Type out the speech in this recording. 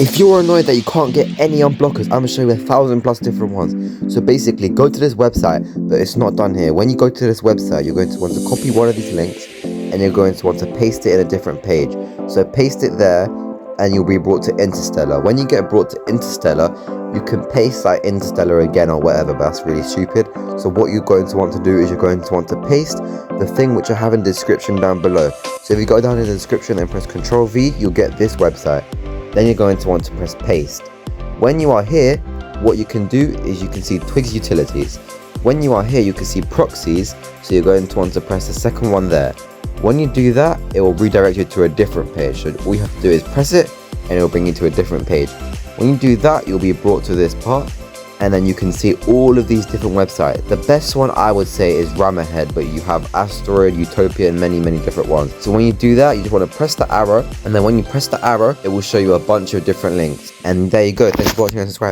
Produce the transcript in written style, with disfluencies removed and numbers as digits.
If you're annoyed that you can't get any unblockers, I'm going to show you 1,000+ different ones. So basically, go to this website, but it's not done here. When you go to this website, you're going to want to copy one of these links, and you're going to want to paste it in a different page. So paste it there, and you'll be brought to Interstellar. When you get brought to Interstellar, you can paste like Interstellar again or whatever, but that's really stupid. So what you're going to want to do is you're going to want to paste the thing which I have in the description down below. So if you go down in the description and press Ctrl V, you'll get this website. Then you're going to want to press paste. When you are here, what you can do is you can see Twigs Utilities. When you are here, you can see Proxies, so you're going to want to press the second one there. When you do that, it will redirect you to a different page. So all you have to do is press it, and it will bring you to a different page. When you do that, you'll be brought to this part, and then you can see all of these different websites. The best one I would say is Ramahead, but you have Asteroid, Utopia, and many different ones. So when you do that, you just want to press the arrow, and then when you press the arrow, it will show you a bunch of different links. And there you go. Thanks for watching and subscribe.